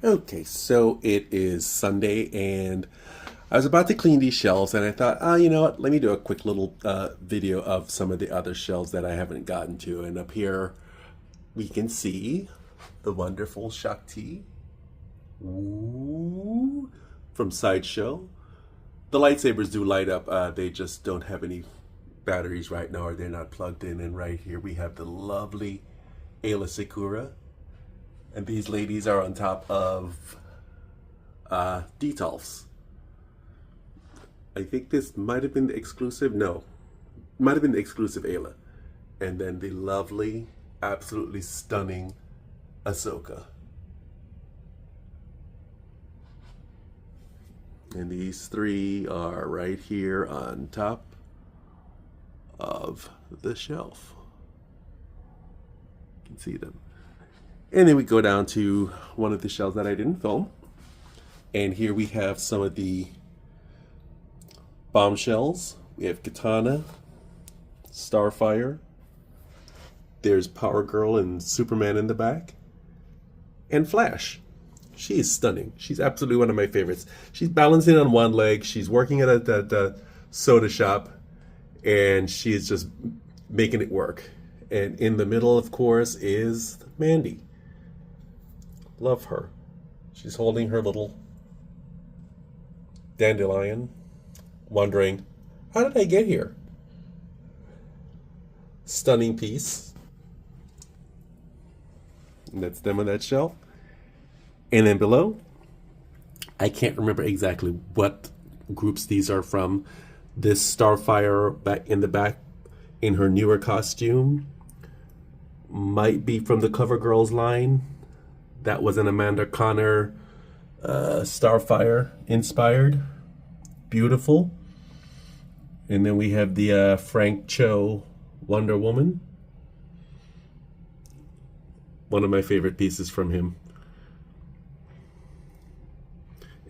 Okay, so it is Sunday, and I was about to clean these shelves, and I thought, you know what? Let me do a quick little video of some of the other shelves that I haven't gotten to. And up here, we can see the wonderful Shakti Ooh, from Sideshow. The lightsabers do light up. They just don't have any batteries right now, or they're not plugged in. And right here, we have the lovely Ayla Sakura. And these ladies are on top of Detolfs. I think this might have been the exclusive. No, might have been the exclusive Ayla. And then the lovely, absolutely stunning Ahsoka. And these three are right here on top of the shelf. You can see them. And then we go down to one of the shelves that I didn't film. And here we have some of the bombshells. We have Katana, Starfire. There's Power Girl and Superman in the back. And Flash. She is stunning. She's absolutely one of my favorites. She's balancing on one leg. She's working at a soda shop. And she is just making it work. And in the middle, of course, is Mandy. Love her. She's holding her little dandelion, wondering, how did I get here? Stunning piece. And that's them on that shelf. And then below, I can't remember exactly what groups these are from. This Starfire back in the back in her newer costume might be from the CoverGirls line. That was an Amanda Connor Starfire inspired. Beautiful. And then we have the Frank Cho Wonder Woman. One of my favorite pieces from him.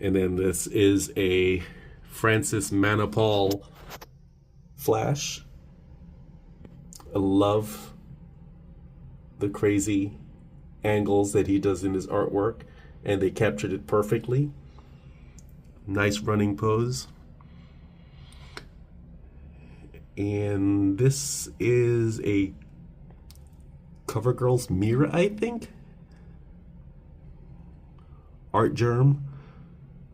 And then this is a Francis Manapul Flash. I love the crazy angles that he does in his artwork, and they captured it perfectly. Nice running pose. And this is a CoverGirls Mira, I think. Art Germ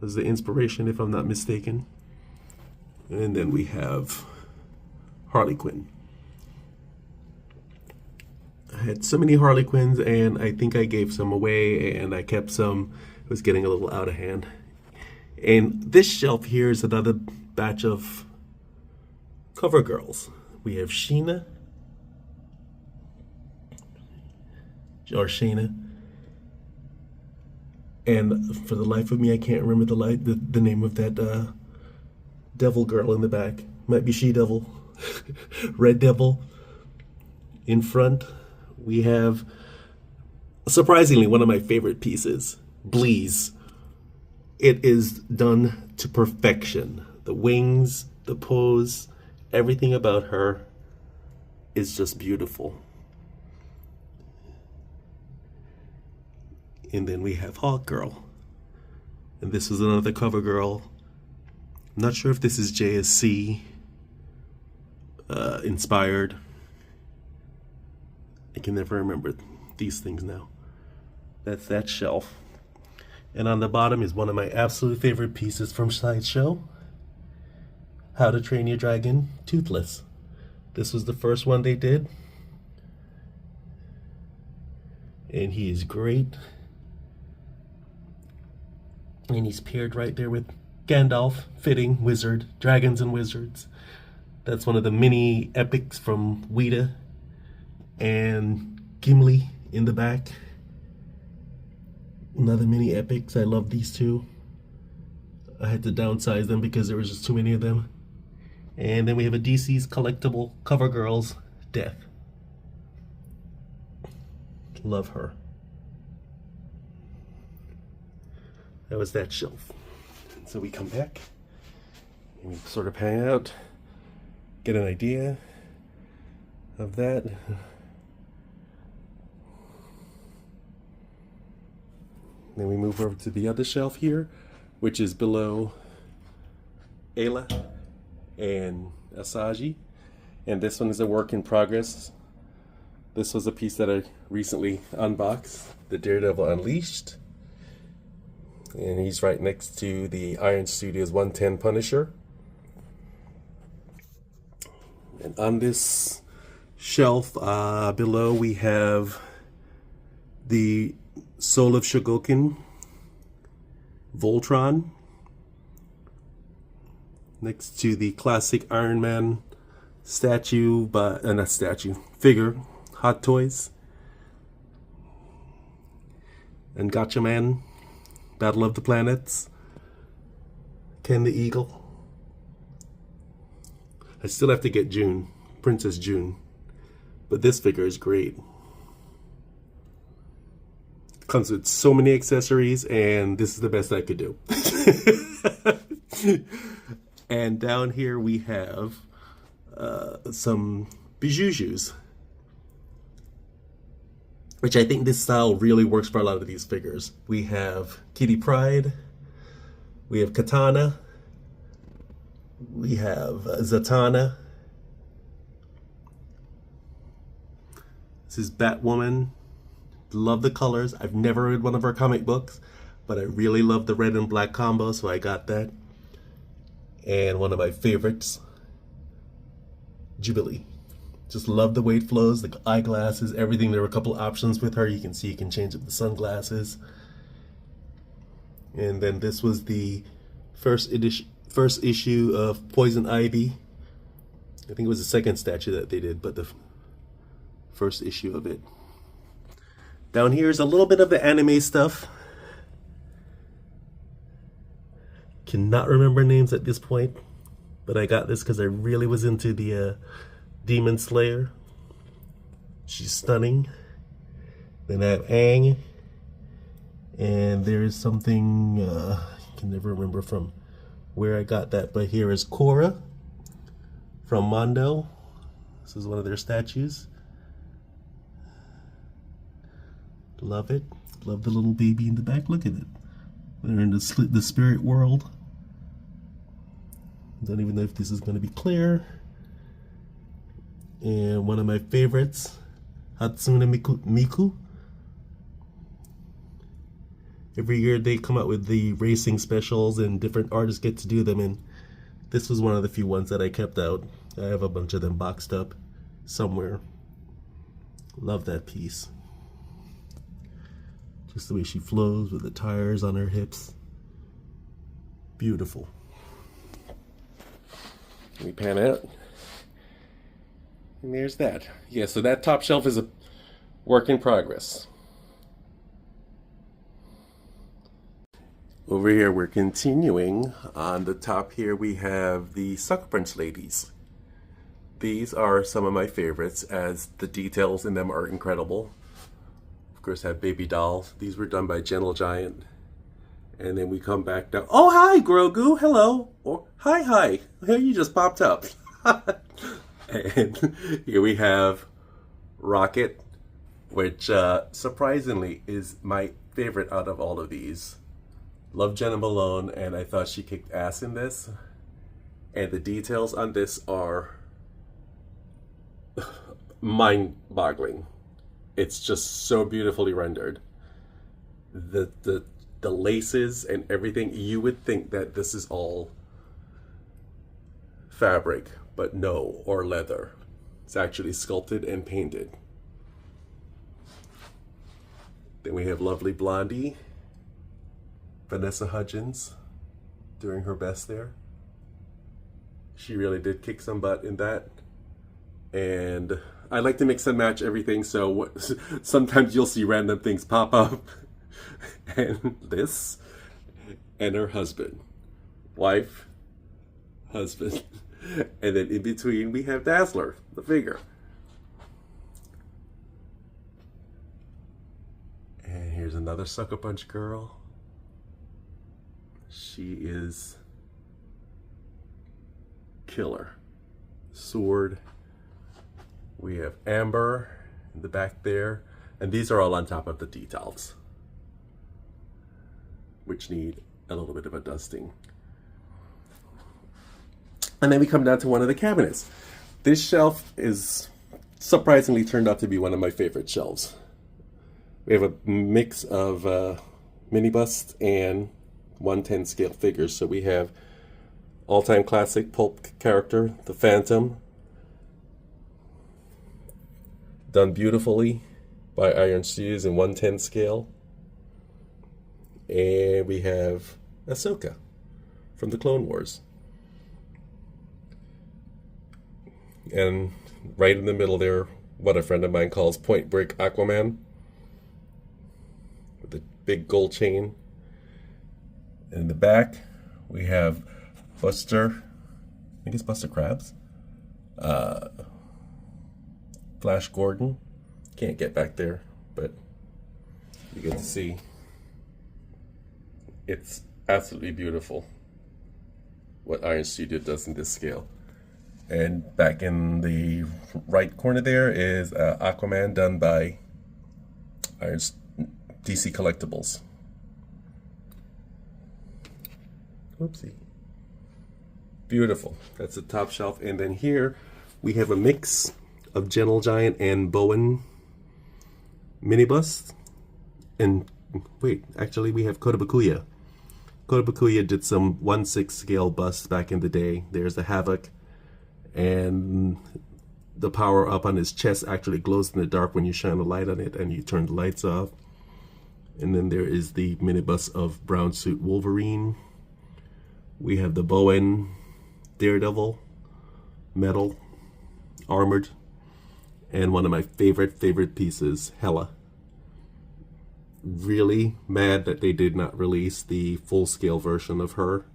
was the inspiration, if I'm not mistaken. And then we have Harley Quinn. I had so many Harley Quinns, and I think I gave some away, and I kept some. It was getting a little out of hand. And this shelf here is another batch of CoverGirls. We have Sheena, or Shayna, and for the life of me, I can't remember the name of that devil girl in the back. Might be She-Devil, Red Devil. In front, we have, surprisingly, one of my favorite pieces, Bleeze. It is done to perfection. The wings, the pose, everything about her is just beautiful. And then we have Hawk Girl. And this is another CoverGirl. I'm not sure if this is JSC inspired. I can never remember these things now. That's that shelf. And on the bottom is one of my absolute favorite pieces from Sideshow. How to Train Your Dragon Toothless. This was the first one they did. And he is great. And he's paired right there with Gandalf, fitting, wizard, dragons and wizards. That's one of the mini epics from Weta. And Gimli in the back. Another mini epics. I love these two. I had to downsize them because there was just too many of them. And then we have a DC's collectible CoverGirls Death. Love her. That was that shelf. So we come back and we sort of hang out, get an idea of that. Then we move over to the other shelf here, which is below Ayla and Asaji. And this one is a work in progress. This was a piece that I recently unboxed, the Daredevil Unleashed. And he's right next to the Iron Studios 110 Punisher. And on this shelf below we have the Soul of Shogoken Voltron, next to the classic Iron Man statue, but not statue, figure, Hot Toys, and Gotcha Man, Battle of the Planets, Ken the Eagle. I still have to get June, Princess June, but this figure is great. Comes with so many accessories, and this is the best I could do. And down here we have some bijujus, which I think this style really works for a lot of these figures. We have Kitty Pryde, we have Katana, we have Zatanna. This is Batwoman. Love the colors. I've never read one of her comic books, but I really love the red and black combo, so I got that. And one of my favorites, Jubilee. Just love the way it flows, the eyeglasses, everything. There were a couple options with her. You can see you can change up the sunglasses. And then this was the first issue of Poison Ivy. I think it was the second statue that they did, but the first issue of it. Down here is a little bit of the anime stuff. Cannot remember names at this point, but I got this because I really was into the Demon Slayer. She's stunning. Then I have Aang, and there is something I can never remember from where I got that, but here is Korra from Mondo. This is one of their statues. Love it. Love the little baby in the back. Look at it. They're in the spirit world. Don't even know if this is going to be clear. And one of my favorites, Hatsune Miku. Every year they come out with the racing specials and different artists get to do them, and this was one of the few ones that I kept out. I have a bunch of them boxed up somewhere. Love that piece. Just the way she flows with the tires on her hips. Beautiful. Let me pan out. And there's that. Yeah, so that top shelf is a work in progress. Over here we're continuing. On the top here we have the Sucker Punch ladies. These are some of my favorites, as the details in them are incredible. Of course, have baby dolls. These were done by Gentle Giant. And then we come back down. Oh, hi, Grogu. Hello. Or hi. Here, you just popped up. And here we have Rocket, which surprisingly is my favorite out of all of these. Love Jenna Malone, and I thought she kicked ass in this. And the details on this are mind-boggling. It's just so beautifully rendered. The laces and everything, you would think that this is all fabric, but no, or leather. It's actually sculpted and painted. Then we have lovely Blondie, Vanessa Hudgens, doing her best there. She really did kick some butt in that. And I like to mix and match everything, so sometimes you'll see random things pop up. And this, and her husband, wife, husband. And then in between we have Dazzler, the figure. And here's another Sucker Punch girl. She is killer. Sword. We have Amber in the back there. And these are all on top of the details. which need a little bit of a dusting. And then we come down to one of the cabinets. This shelf is surprisingly turned out to be one of my favorite shelves. We have a mix of mini bust and 1/10 scale figures. So we have all-time classic pulp character, the Phantom, done beautifully by Iron Studios in 1/10 scale. And we have Ahsoka from the Clone Wars. And right in the middle there, what a friend of mine calls Point Break Aquaman, with the big gold chain. In the back, we have Buster, I think it's Buster Crabs, Flash Gordon. Can't get back there, but you get to see. It's absolutely beautiful what Iron Studio does in this scale. And back in the right corner there is Aquaman, done by DC Collectibles. Oopsie. Beautiful. That's the top shelf. And then here we have a mix of Gentle Giant and Bowen mini busts. And wait, actually we have Kota Bakuya. Kota Bakuya did some 1/6 scale busts back in the day. There's the Havoc, and the power up on his chest actually glows in the dark when you shine a light on it and you turn the lights off. And then there is the mini bust of Brown Suit Wolverine. We have the Bowen Daredevil, metal, armored, and one of my favorite pieces, Hela. Really mad that they did not release the full-scale version of her.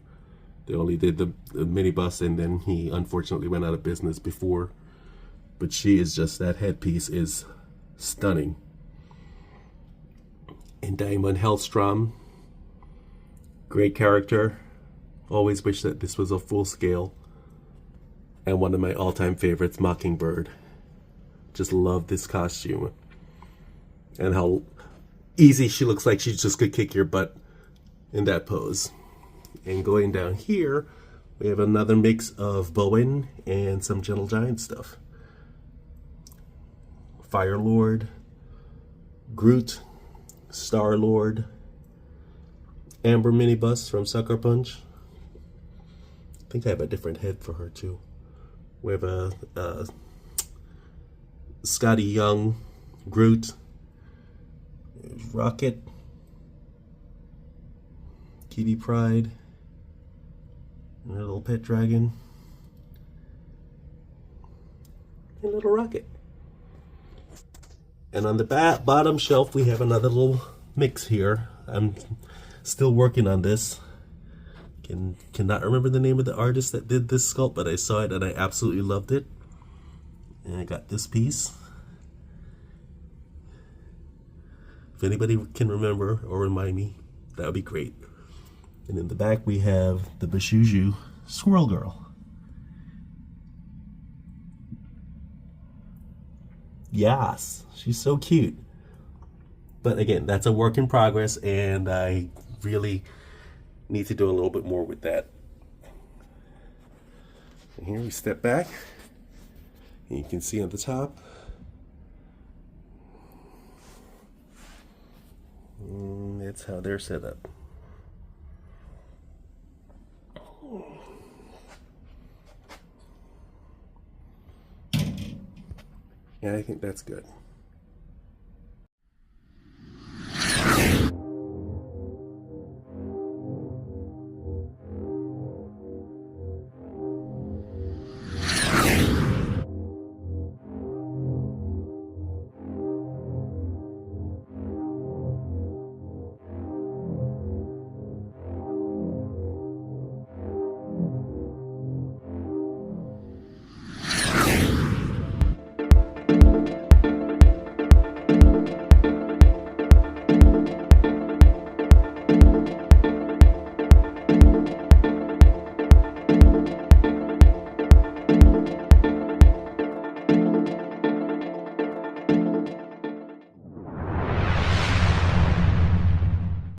They only did the mini bust, and then he unfortunately went out of business before. But she is just, that headpiece is stunning. And Diamond Hellstrom, great character. Always wish that this was a full scale. And one of my all-time favorites, Mockingbird. Just love this costume. And how easy she looks, like she just could kick your butt in that pose. And going down here, we have another mix of Bowen and some Gentle Giant stuff. Fire Lord, Groot, Star Lord, Amber mini bust from Sucker Punch. I think I have a different head for her too. We have a Scotty Young, Groot, Rocket, Kitty Pryde, and a little pet dragon, and a little Rocket. And on the bottom shelf, we have another little mix here. I'm still working on this. Cannot remember the name of the artist that did this sculpt, but I saw it and I absolutely loved it. And I got this piece. If anybody can remember or remind me, that would be great. And in the back, we have the Bashuju Squirrel Girl. Yes, she's so cute. But again, that's a work in progress, and I really need to do a little bit more with that. And here we step back, and you can see on the top, that's how they're set up. Yeah, I think that's good.